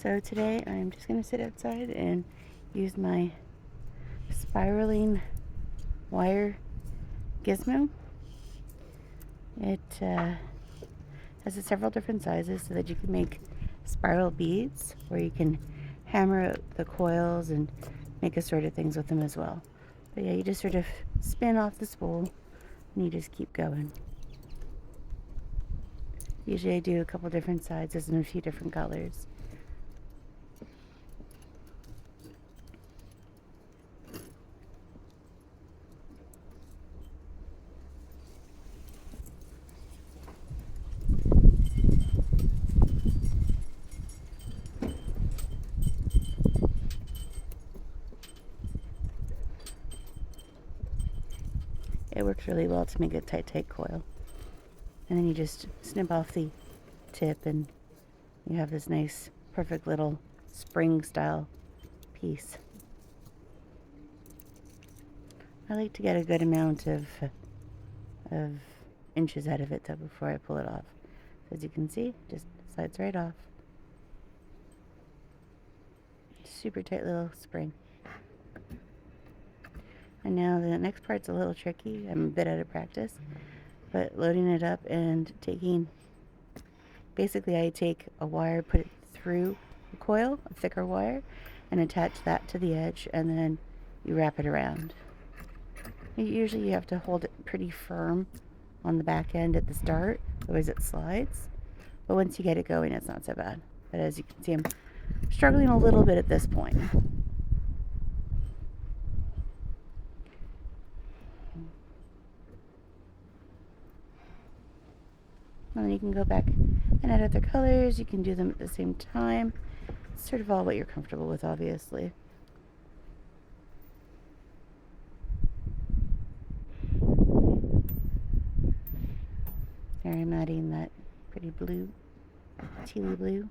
So today I'm just going to sit outside and use my spiraling wire gizmo. It has several different sizes so that you can make spiral beads, where you can hammer out the coils and make assorted things with them as well. But yeah, you just sort of spin off the spool and you just keep going. Usually I do a couple different sizes and a few different colors. It works really well to make a tight coil. And then you just snip off the tip and you have this nice, perfect little spring style piece. I like to get a good amount of inches out of it though before I pull it off. So as you can see, just slides right off. Super tight little spring. And now the next part's a little tricky. I'm a bit out of practice, but loading it up and basically I take a wire, put it through a coil, a thicker wire, and attach that to the edge, and then you wrap it around. Usually you have to hold it pretty firm on the back end at the start, otherwise it slides. But once you get it going, it's not so bad. But as you can see, I'm struggling a little bit at this point. And then you can go back and add other colors. You can do them at the same time. It's sort of all what you're comfortable with, obviously. There I'm adding that pretty blue, tealy blue.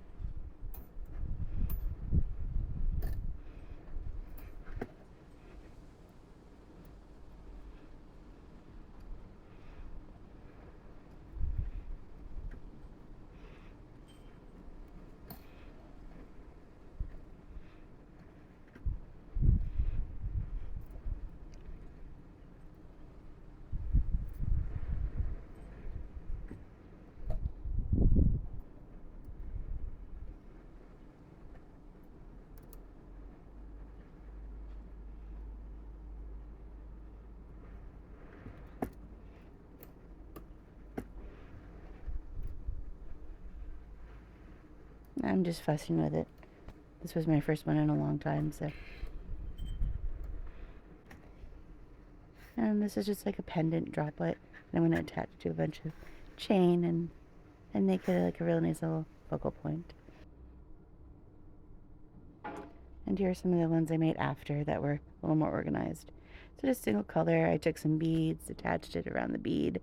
I'm just fussing with it. This was my first one in a long time, so. And this is just like a pendant droplet. And I'm going to attach it to a bunch of chain and make it like a really nice little focal point. And here are some of the ones I made after that were a little more organized. So just single color, I took some beads, attached it around the bead,